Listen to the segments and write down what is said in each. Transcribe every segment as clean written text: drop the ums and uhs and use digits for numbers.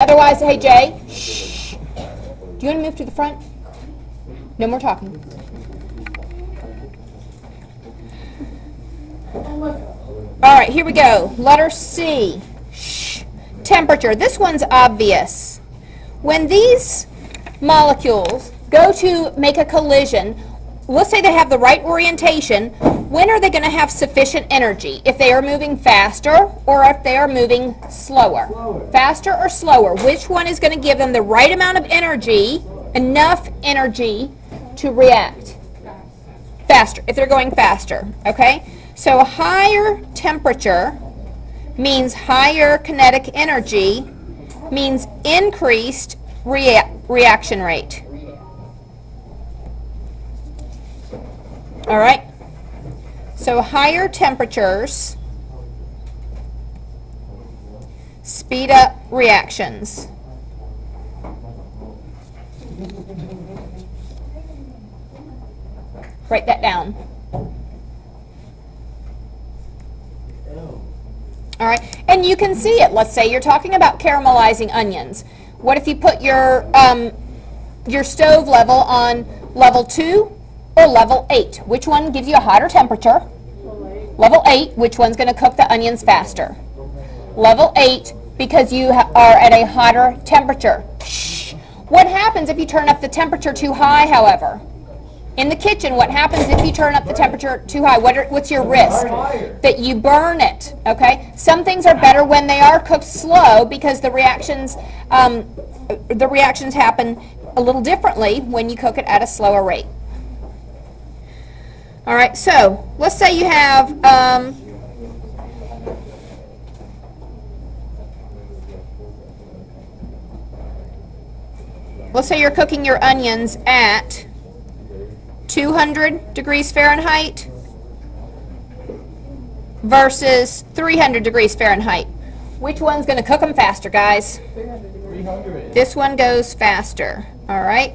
Otherwise, hey, Jay, shh. Do you want to move to the front? No more talking. All right, here we go. Letter C. Shh. Temperature. This one's obvious. When these molecules go to make a collision, let's say they have the right orientation, when are they going to have sufficient energy? If they are moving faster or if they are moving slower? Faster or slower? Which one is going to give them the right amount of energy, enough energy to react? Faster, if they're going faster, okay? So a higher temperature means higher kinetic energy, means increased reaction rate. All right? So higher temperatures speed up reactions. Write that down. All right, and you can see it. Let's say you're talking about caramelizing onions. What if you put your stove level on level 2 or level 8? Which one gives you a hotter temperature? Level 8. Which one's going to cook the onions faster? Level 8, because you are at a hotter temperature. Shh. What happens if you turn up the temperature too high, however? In the kitchen, what happens if you turn up the temperature too high? What's your risk? That you burn it, okay? Some things are better when they are cooked slow because the reactions happen a little differently when you cook it at a slower rate. All right, so let's say you have let's say you're cooking your onions at 200 degrees Fahrenheit versus 300 degrees Fahrenheit. Which one's going to cook them faster, guys? 300. This one goes faster, all right?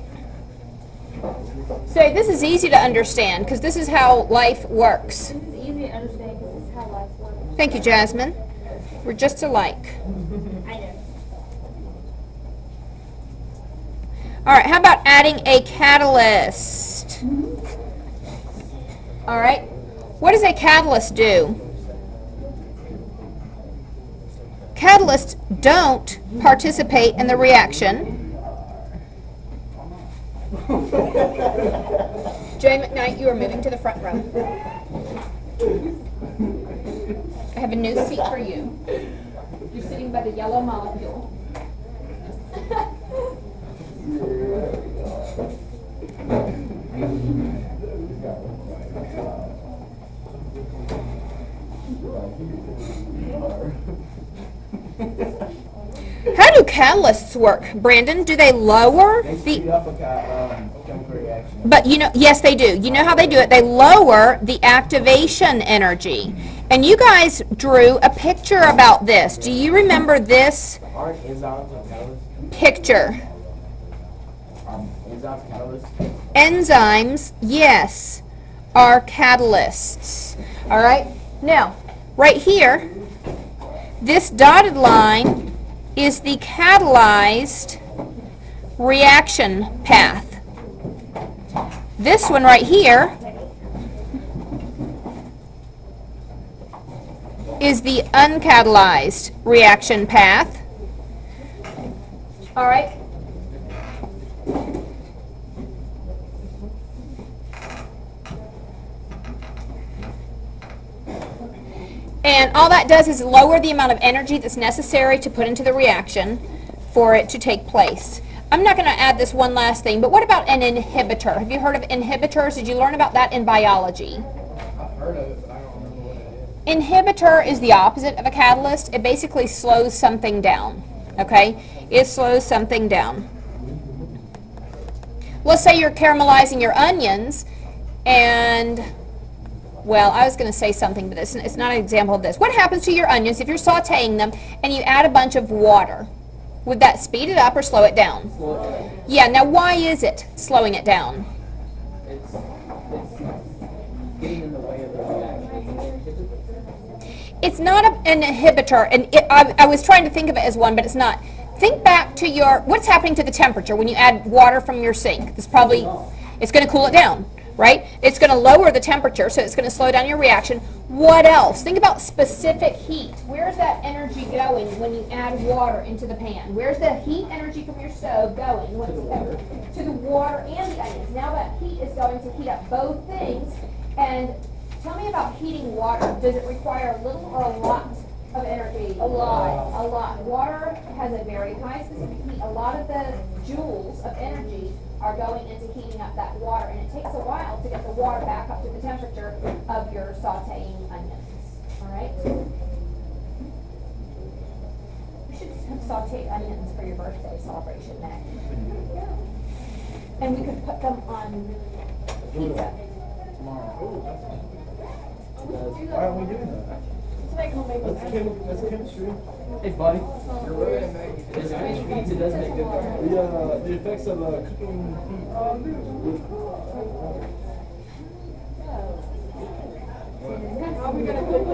So this is easy to understand because this is how life works. This is easy to understand because this is how life works. Thank you, Jasmine. We're just alike. I know. All right, how about adding a catalyst? All right, what does a catalyst do? Catalysts don't participate in the reaction. Jay McKnight, you are moving to the front row. I have a new seat for you. You're sitting by the yellow molecule. How do catalysts work, Brandon? Do they lower They the... speed up a chemical reaction. But you know, yes, they do. You know how they do it? They lower the activation energy. And you guys drew a picture about this. Do you remember this Aren't enzymes and catalysts? picture? Enzymes and catalysts? Enzymes, yes, are catalysts. All right? Now, right here, this dotted line is the catalyzed reaction path. This one right here is the uncatalyzed reaction path. All right? And all that does is lower the amount of energy that's necessary to put into the reaction for it to take place. I'm not going to add this one last thing, but what about an inhibitor? Have you heard of inhibitors? Did you learn about that in biology? I've heard of it, but I don't remember what it is. Inhibitor is the opposite of a catalyst. It basically slows something down, okay? It slows something down. Let's say you're caramelizing your onions and... well, I was going to say something, but it's not an example of this. What happens to your onions if you're sauteing them and you add a bunch of water? Would that speed it up or slow it down? Yeah, now why is it slowing it down? It's getting in the way of the reaction. It's not an inhibitor, and I was trying to think of it as one, but it's not. think back to what's happening to the temperature when you add water from your sink. It's going to cool it down, right? It's going to lower the temperature, so it's going to slow down your reaction. What else? Think about specific heat. Where's that energy going when you add water into the pan? Where's the heat energy from your stove going? To the water and the onions. Now that heat is going to heat up both things. And tell me about heating water. Does it require a little or a lot of energy? A lot. A lot. Water has a very high specific heat. A lot of the joules of energy are going into heating up that water, and it takes a while to get the water back up to the temperature of your sauteing onions. All right? We should have sauteed onions for your birthday celebration next. And we could put them on pizza. Tomorrow. Why aren't we doing that? That's chemistry. Hey, buddy. You're right. Pizza does make good burgers. The effects of cooking heat. How are we gonna cook